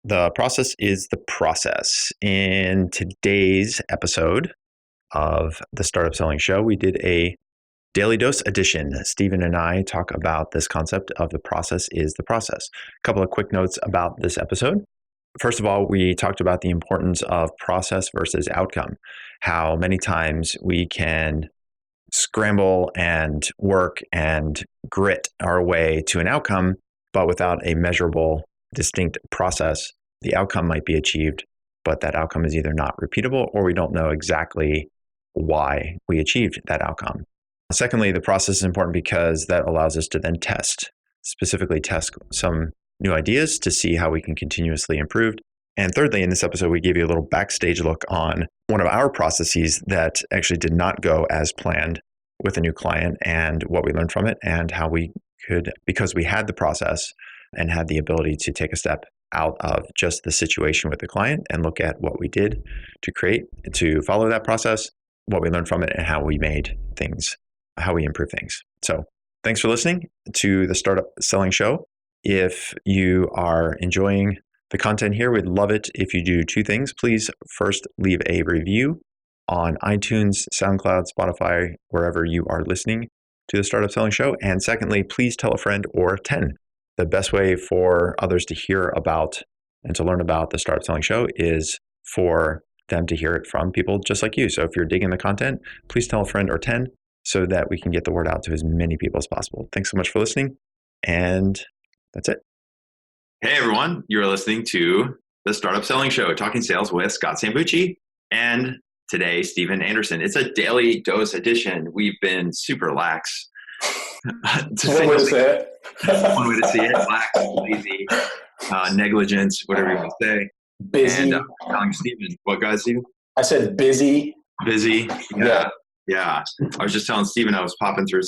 The process is the process. In today's episode of the Startup Selling Show, we did a Daily Dose edition. Stephen and I talk about this concept of the process is the process. A couple of quick notes about this episode. First of all, we talked about the importance of process versus outcome, how many times we can scramble and work and grit our way to an outcome, but without a measurable, distinct process, the outcome might be achieved, but that outcome is either not repeatable or we don't know exactly why we achieved that outcome. Secondly, the process is important because that allows us to then specifically test some new ideas to see how we can continuously improve. And thirdly, in this episode, we gave you a little backstage look on one of our processes that actually did not go as planned with a new client and what we learned from it and how we could, because we had the process and had the ability to take a step out of just the situation with the client and look at what we did to follow that process, what we learned from it, and how we improved things. So thanks for listening to the Startup Selling Show. If you are enjoying the content here, we'd love it if you do two things. Please first leave a review on iTunes, SoundCloud, Spotify, wherever you are listening to the Startup Selling Show. And secondly, please tell a friend or 10. The best way for others to hear about and to learn about the Startup Selling Show is for them to hear it from people just like you. So if you're digging the content, please tell a friend or 10 so that we can get the word out to as many people as possible. Thanks so much for listening. And that's it. Hey, everyone. You're listening to the Startup Selling Show, talking sales with Scott Sambucci and today, Stephen Anderson. It's a daily dose edition. We've been super lax. One way to say it. One way to see it. Lax, lazy, negligence, whatever you want to say. Busy. And telling Stephen, what, guys, Stephen? I said busy. Busy. Yeah. I was just telling Stephen I was popping through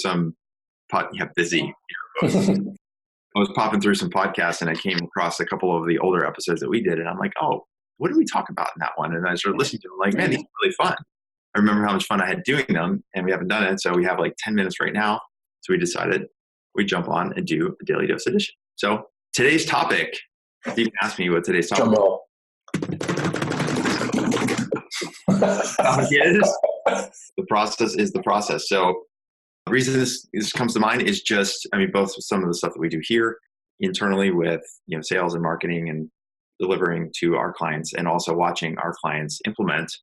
busy. I was popping through some podcasts and I came across a couple of the older episodes that we did. And I'm like, oh, what did we talk about in that one? And I started listening to them like, man, these are really fun. I remember how much fun I had doing them and we haven't done it. So we have like 10 minutes right now. So we decided we'd jump on and do a daily dose edition. So today's topic, you can ask me what today's topic is. The process is the process. So the reason this comes to mind is just, both some of the stuff that we do here internally with, sales and marketing and delivering to our clients and also watching our clients implement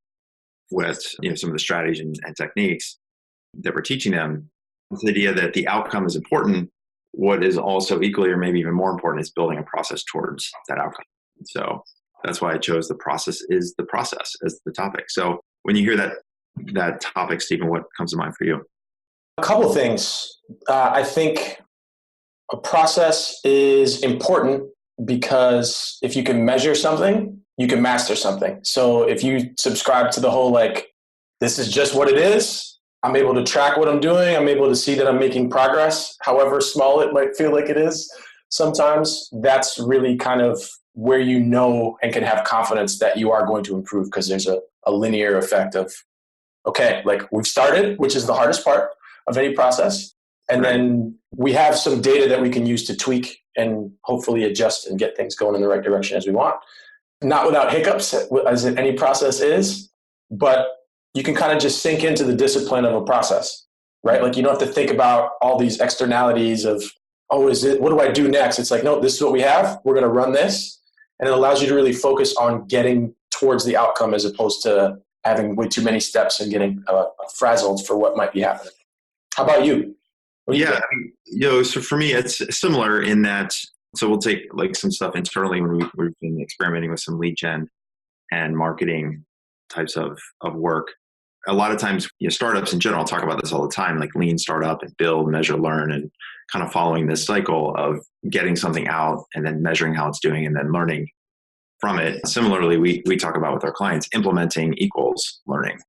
with, some of the strategies and techniques that we're teaching them. The idea that the outcome is important. What is also equally or maybe even more important is building a process towards that outcome. So that's why I chose the process is the process as the topic. So when you hear that topic, Stephen, what comes to mind for you? A couple things. I think a process is important because if you can measure something, you can master something. So if you subscribe to the whole, this is just what it is, I'm able to track what I'm doing, I'm able to see that I'm making progress, however small it might feel like it is sometimes, that's really kind of where you know and can have confidence that you are going to improve because there's a linear effect of, okay, we've started, which is the hardest part of any process. And then we have some data that we can use to tweak and hopefully adjust and get things going in the right direction as we want. Not without hiccups, as any process is, but you can kind of just sink into the discipline of a process, right? You don't have to think about all these externalities of, what do I do next? It's no, this is what we have. We're going to run this. And it allows you to really focus on getting towards the outcome as opposed to having way too many steps and getting frazzled for what might be happening. How about you? So for me, it's similar in that, so we'll take some stuff internally when we've been experimenting with some lead gen and marketing types of work. A lot of times, startups in general talk about this all the time, like lean startup and build, measure, learn, and kind of following this cycle of getting something out and then measuring how it's doing and then learning from it. Similarly, we talk about with our clients, implementing equals learning.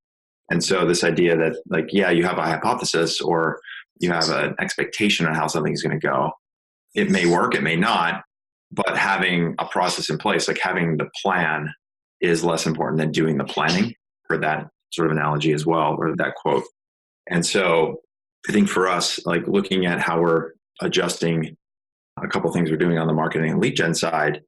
And so this idea that you have a hypothesis or you have an expectation on how something's going to go. It may work, it may not, but having a process in place, having the plan is less important than doing the planning, for that sort of analogy as well, or that quote. And so I think for us, looking at how we're adjusting a couple of things we're doing on the marketing and lead gen side,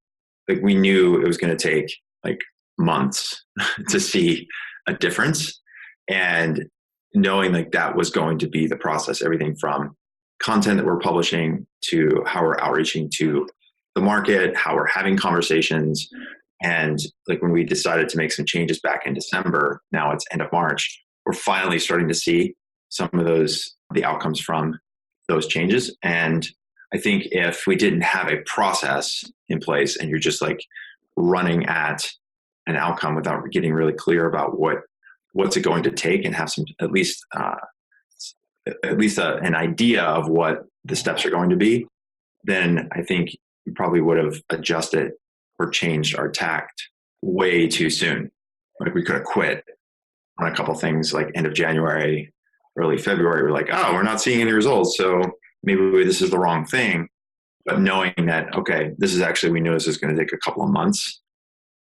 like we knew it was going to take like months to see a difference. And knowing like that was going to be the process, everything from content that we're publishing to how we're outreaching to the market, how we're having conversations. And like when we decided to make some changes back in December, now it's end of March, we're finally starting to see some of the outcomes from those changes. And I think if we didn't have a process in place and you're just like running at an outcome without getting really clear about what's it going to take and have some at least an idea of what the steps are going to be, then I think we probably would have adjusted or changed our tact way too soon. Like we could have quit on a couple things like end of January, early February. We're like, oh, we're not seeing any results, so maybe this is the wrong thing. But knowing that, okay, this is actually, we know this is going to take a couple of months.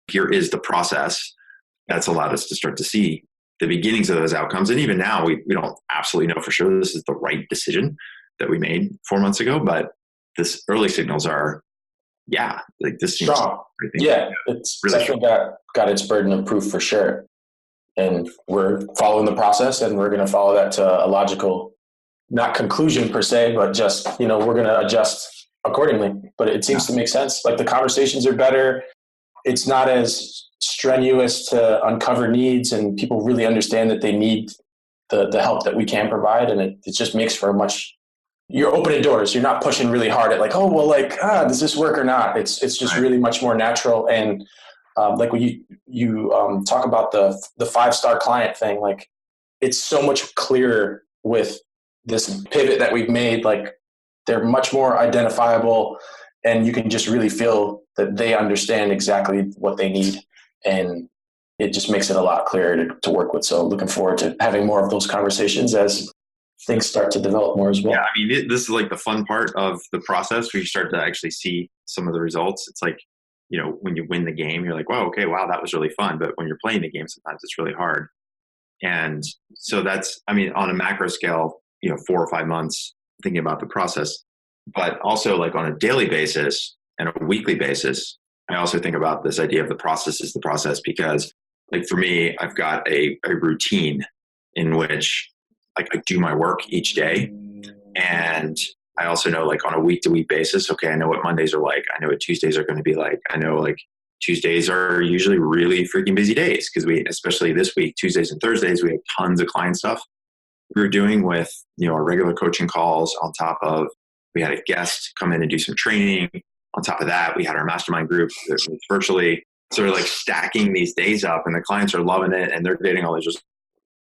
Here is the process that's allowed us to start to see the beginnings of those outcomes. And even now, we don't absolutely know for sure this is the right decision that we made 4 months ago, but this early signals are, yeah, like this seems strong. Yeah, it's really definitely got its burden of proof for sure. And we're following the process, and we're going to follow that to a logical, not conclusion per se, but just, we're going to adjust accordingly. But it seems to make sense. Like the conversations are better. It's not as strenuous to uncover needs, and people really understand that they need the help that we can provide. And it just makes for you're opening doors. You're not pushing really hard at like, oh, well, like, does this work or not? It's just really much more natural. And like when you talk about the 5-star client thing, like it's so much clearer with this pivot that we've made. Like they're much more identifiable, and you can just really feel that they understand exactly what they need. And it just makes it a lot clearer to work with. So looking forward to having more of those conversations as things start to develop more as well. Yeah, I mean, this is like the fun part of the process where you start to actually see some of the results. It's like, when you win the game, you're like, wow, okay, wow, that was really fun. But when you're playing the game, sometimes it's really hard. And so that's, I mean, on a macro scale, 4 or 5 months thinking about the process, but also like on a daily basis and a weekly basis, I also think about this idea of the process is the process, because like for me, I've got a routine in which like I do my work each day. And I also know like on a week to week basis, okay, I know what Mondays are like. I know what Tuesdays are going to be like. I know like Tuesdays are usually really freaking busy days because especially this week, Tuesdays and Thursdays, we have tons of client stuff we were doing with, our regular coaching calls. On top of, we had a guest come in and do some training. On top of that, we had our mastermind group virtually. So we're like stacking these days up, and the clients are loving it, and they're getting all these just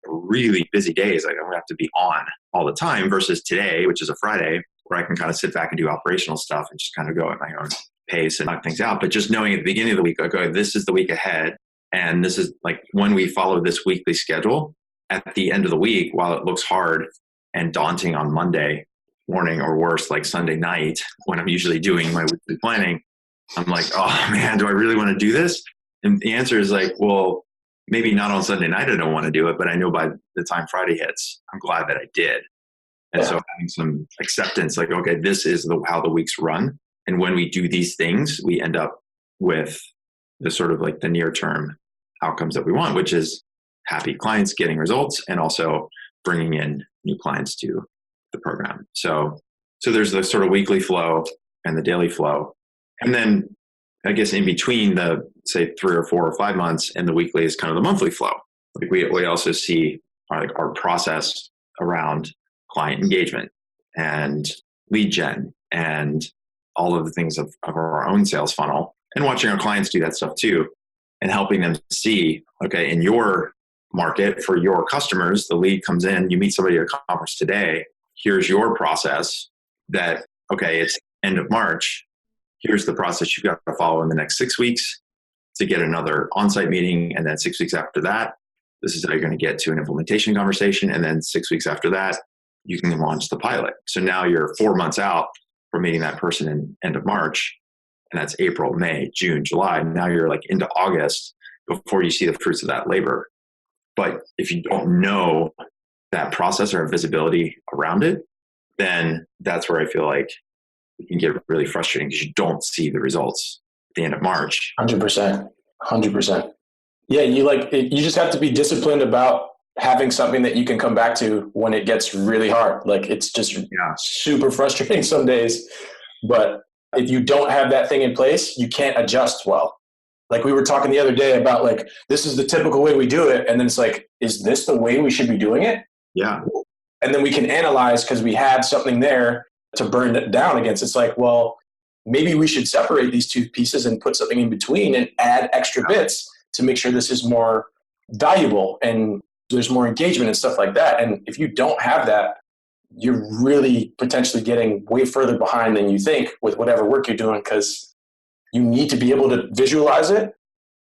really busy days. Like I'm gonna have to be on all the time versus today, which is a Friday, where I can kind of sit back and do operational stuff and just kind of go at my own pace and knock things out. But just knowing at the beginning of the week, okay, this is the week ahead. And this is like when we follow this weekly schedule at the end of the week, while it looks hard and daunting on Monday morning or worse, like Sunday night, when I'm usually doing my weekly planning, I'm like, oh man, do I really want to do this? And the answer is like, well, maybe not on Sunday night, I don't want to do it, but I know by the time Friday hits, I'm glad that I did. And so having some acceptance, like, okay, this is how the weeks run. And when we do these things, we end up with the sort of like the near term outcomes that we want, which is happy clients getting results and also bringing in new clients to the program. So there's the sort of weekly flow and the daily flow. And then I guess in between the, say, 3 or 4 or 5 months and the weekly is kind of the monthly flow. Like we also see our process around client engagement and lead gen and all of the things of our own sales funnel, and watching our clients do that stuff too, and helping them see, okay, in your market for your customers, the lead comes in, you meet somebody at a conference today, here's your process that, okay, it's end of March, here's the process you've got to follow in the next 6 weeks to get another on-site meeting. And then 6 weeks after that, this is how you're going to get to an implementation conversation. And then 6 weeks after that, you can launch the pilot. So now you're 4 months out from meeting that person in end of March. And that's April, May, June, July. Now you're like into August before you see the fruits of that labor. But if you don't know that process or have visibility around it, then that's where I feel like it can get really frustrating because you don't see the results the end of March. 100%. 100%. Yeah, you just have to be disciplined about having something that you can come back to when it gets really hard. Like it's just super frustrating some days, but if you don't have that thing in place, you can't adjust well. Like we were talking the other day about like, this is the typical way we do it. And then it's like, is this the way we should be doing it? Yeah. And then we can analyze because we had something there to burn it down against. It's like, well, maybe we should separate these two pieces and put something in between and add extra bits to make sure this is more valuable and there's more engagement and stuff like that. And if you don't have that, you're really potentially getting way further behind than you think with whatever work you're doing, because you need to be able to visualize it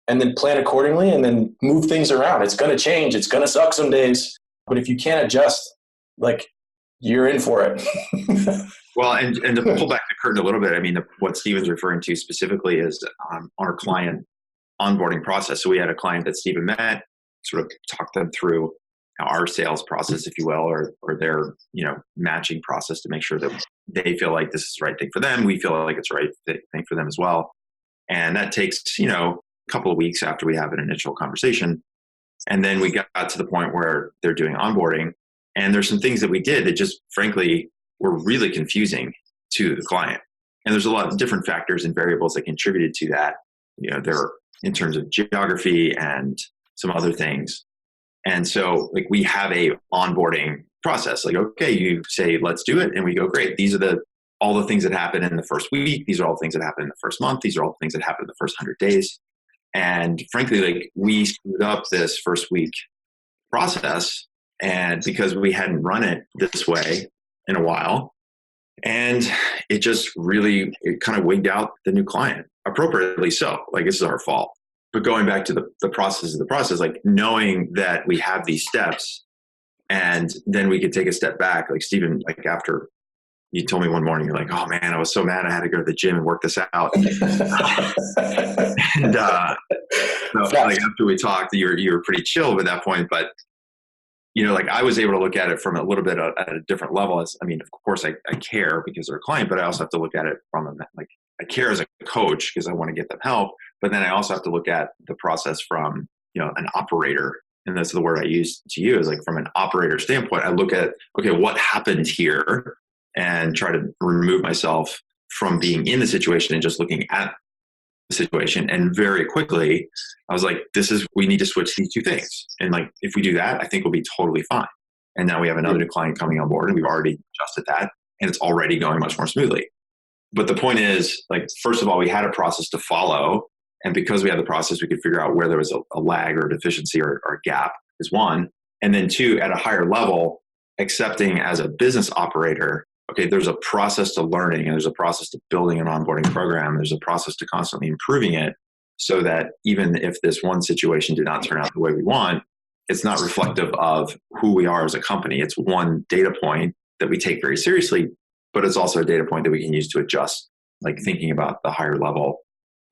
and then plan accordingly and then move things around. It's going to change. It's going to suck some days. But if you can't adjust, like, you're in for it. Well, and to pull back the curtain a little bit, I mean, what Steven's referring to specifically is our client onboarding process. So we had a client that Steven met, sort of talked them through our sales process, if you will, or their, matching process to make sure that they feel like this is the right thing for them. We feel like it's the right thing for them as well. And that takes, a couple of weeks after we have an initial conversation. And then we got to the point where they're doing onboarding. And there's some things that we did that just, frankly, were really confusing to the client. And there's a lot of different factors and variables that contributed to that. There in terms of geography and some other things. And so we have a onboarding process. Like, okay, you say, let's do it. And we go, great. These are all the things that happen in the first week. These are all the things that happen in the first month. These are all the things that happen in the first 100 days. And frankly, we screwed up this first week process, and because we hadn't run it this way in a while, and it just really, it kind of wigged out the new client, appropriately so. Like, this is our fault. But going back to the process of the process, like knowing that we have these steps, and then we could take a step back. Like Steven, like after you told me one morning, you're like, oh man, I was so mad I had to go to the gym and work this out. And like after we talked, you were pretty chill at that point. But I was able to look at it from a little bit at a different level. Of course I care because they're a client, but I also have to look at it from I care as a coach because I want to get them help. But then I also have to look at the process from an operator. And that's the word I use to you, is like from an operator standpoint. I look at, okay, what happened here, and try to remove myself from being in the situation and just looking at the situation. And very quickly, I was like, we need to switch these two things. And like, if we do that, I think we'll be totally fine. And now we have another client coming on board, and we've already adjusted that, and it's already going much more smoothly. But the point is, like, first of all, we had a process to follow. And because we had the process, we could figure out where there was a lag or deficiency or a gap is one. And then two, at a higher level, accepting as a business operator, okay, there's a process to learning, and there's a process to building an onboarding program. There's a process to constantly improving it, so that even if this one situation did not turn out the way we want, it's not reflective of who we are as a company. It's one data point that we take very seriously, but it's also a data point that we can use to adjust, like thinking about the higher level,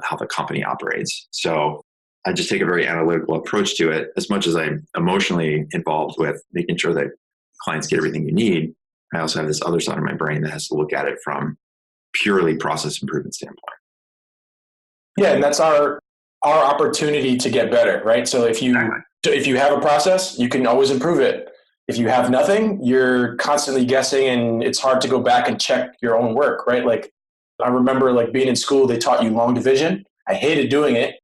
how the company operates. So I just take a very analytical approach to it. As much as I'm emotionally involved with making sure that clients get everything you need, I also have this other side of my brain that has to look at it from purely process improvement standpoint. Yeah, and that's our opportunity to get better, right? So if you have a process, you can always improve it. If you have nothing, you're constantly guessing, and it's hard to go back and check your own work, right? Like, I remember like being in school, they taught you long division. I hated doing it,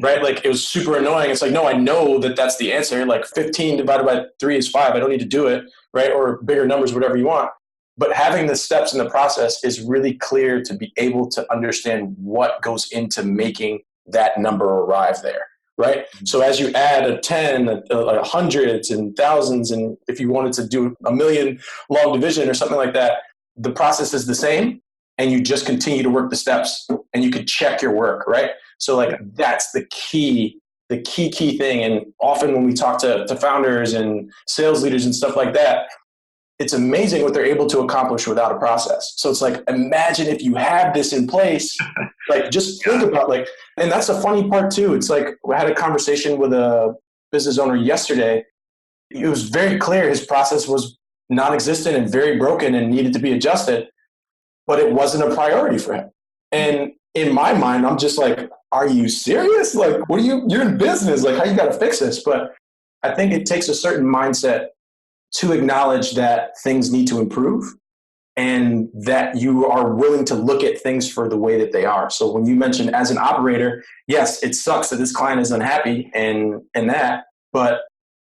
right? Like, it was super annoying. It's like, no, I know that that's the answer. Like 15 divided by 3 is 5. I don't need to do it, right? Or bigger numbers, whatever you want. But having the steps in the process is really clear to be able to understand what goes into making that number arrive there, right? Mm-hmm. So as you add a 10, hundreds and thousands, and if you wanted to do 1,000,000 long division or something like that, the process is the same, and you just continue to work the steps, and you can check your work, right? So like, that's the key thing. And often when we talk to founders and sales leaders and stuff like that, it's amazing what they're able to accomplish without a process. So it's like, imagine if you had this in place, like just think about like, and that's the funny part too. It's like, we had a conversation with a business owner yesterday. It was very clear his process was non-existent and very broken and needed to be adjusted, but it wasn't a priority for him. And in my mind, I'm just like, are you serious? Like, you're in business. Like, how you got to fix this? But I think it takes a certain mindset to acknowledge that things need to improve and that you are willing to look at things for the way that they are. So when you mentioned as an operator, yes, it sucks that this client is unhappy and that, but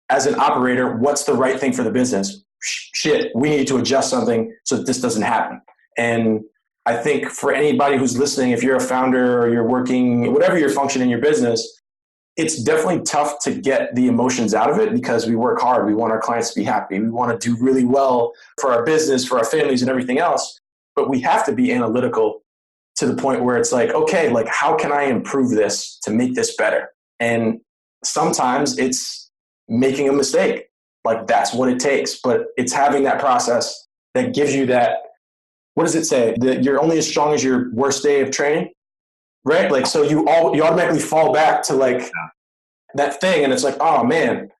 as an operator, what's the right thing for the business? Shit, we need to adjust something so that this doesn't happen. And I think for anybody who's listening, if you're a founder or you're working, whatever your function in your business, it's definitely tough to get the emotions out of it because we work hard. We want our clients to be happy. We want to do really well for our business, for our families and everything else. But we have to be analytical to the point where it's like, okay, like how can I improve this to make this better? And sometimes it's making a mistake. Like that's what it takes. But it's having that process that gives you that, what does it say? That you're only as strong as your worst day of training, right? Like, so you automatically fall back to like that thing and it's like, oh man,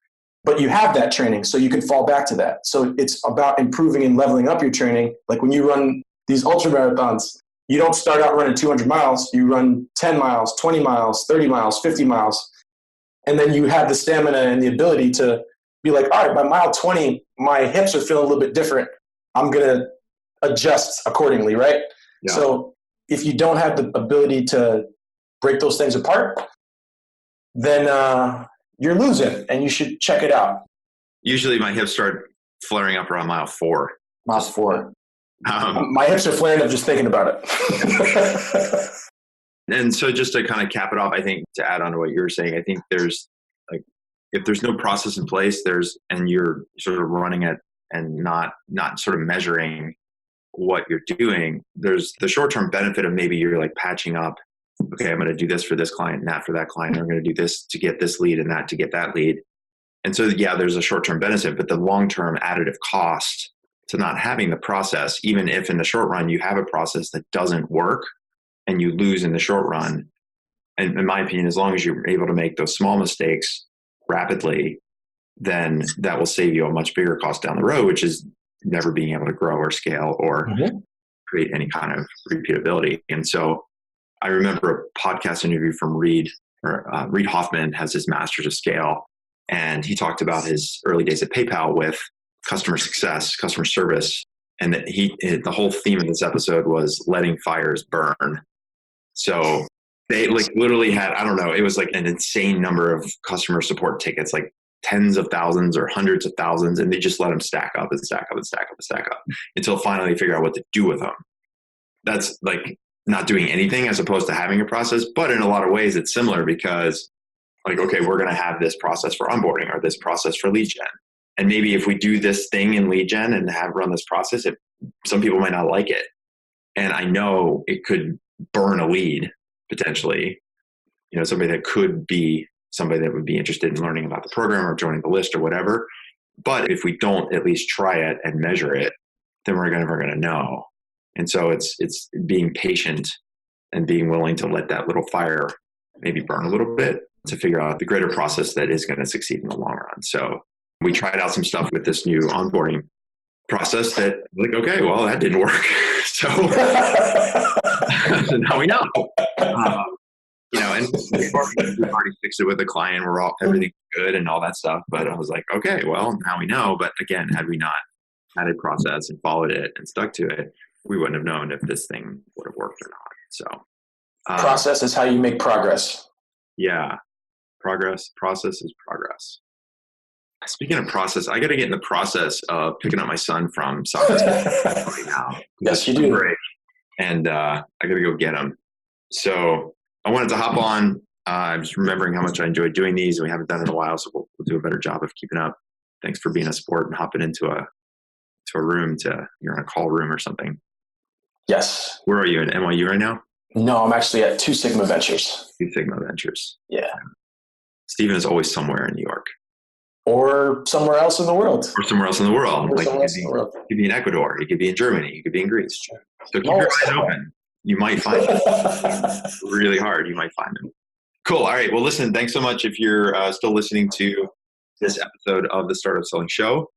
but you have that training. So you can fall back to that. So it's about improving and leveling up your training. Like when you run these ultra marathons, you don't start out running 200 miles, you run 10 miles, 20 miles, 30 miles, 50 miles. And then you have the stamina and the ability to be like, all right, by mile 20, my hips are feeling a little bit different. I'm going to adjust accordingly, right? Yeah. So if you don't have the ability to break those things apart, then you're losing and you should check it out. Usually my hips start flaring up around mile 4. Mile 4. My hips are flaring up just thinking about it. And so just to kind of cap it off, I think to add on to what you're saying, I think there's like, if there's no process in place, and you're sort of running it and not sort of measuring what you're doing, there's the short-term benefit of maybe you're like patching up, okay, I'm going to do this for this client and that for that client. I'm going to do this to get this lead and that to get that lead. And so, yeah, there's a short-term benefit, but the long-term additive cost to not having the process, even if in the short run you have a process that doesn't work and you lose in the short run, and in my opinion, as long as you're able to make those small mistakes rapidly, then that will save you a much bigger cost down the road, which is never being able to grow or scale or create any kind of repeatability. And so I remember a podcast interview from Reid Hoffman has his Masters of Scale. And he talked about his early days at PayPal with customer success, customer service. And that the whole theme of this episode was letting fires burn. So they like literally had, I don't know, it was like an insane number of customer support tickets, like tens of thousands or hundreds of thousands. And they just let them stack up and stack up and stack up and stack up until finally they figure out what to do with them. That's like not doing anything as opposed to having a process. But in a lot of ways, it's similar because like, okay, we're going to have this process for onboarding or this process for lead gen. And maybe if we do this thing in lead gen and have run this process, some people might not like it. And I know it could burn a lead potentially, somebody that could be somebody that would be interested in learning about the program or joining the list or whatever. But if we don't at least try it and measure it, then we're never going to know. And so it's being patient and being willing to let that little fire maybe burn a little bit to figure out the greater process that is going to succeed in the long run. So we tried out some stuff with this new onboarding process that like, okay, well, that didn't work. So now we know. And we've already fixed it with the client. Everything's good and all that stuff. But I was like, okay, well, now we know. But again, had we not had a process and followed it and stuck to it, we wouldn't have known if this thing would have worked or not. So process is how you make progress. Yeah. Process is progress. Speaking of process, I got to get in the process of picking up my son from soccer right now. Yes, you do. Break, and I got to go get him. So I wanted to hop on. I'm just remembering how much I enjoyed doing these, and we haven't done it in a while, so we'll do a better job of keeping up. Thanks for being a sport and hopping into a room. You're in a call room or something. Yes. Where are you, in NYU right now? No, I'm actually at 2 Sigma Ventures. 2 Sigma Ventures. Yeah. Stephen is always somewhere in New York. Or somewhere else in the world. Or somewhere else in the world. Like he could be in Ecuador. He could be in Germany. He could be in Greece. So keep your eyes open. You might find him. Really hard. You might find him. Cool. All right. Well, listen, thanks so much. If you're still listening to this episode of the Startup Selling Show,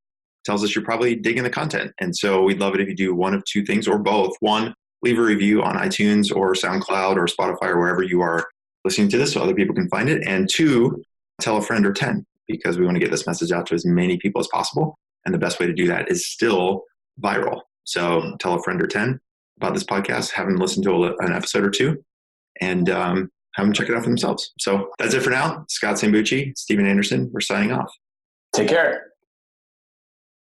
tells us you're probably digging the content. And so we'd love it if you do one of two things or both. One, leave a review on iTunes or SoundCloud or Spotify or wherever you are listening to this so other people can find it. And 2, tell a friend or 10, because we want to get this message out to as many people as possible. And the best way to do that is still viral. So tell a friend or 10 about this podcast, have them listen to an episode or 2, and have them check it out for themselves. So that's it for now. Scott Sambucci, Stephen Anderson, we're signing off. Take care.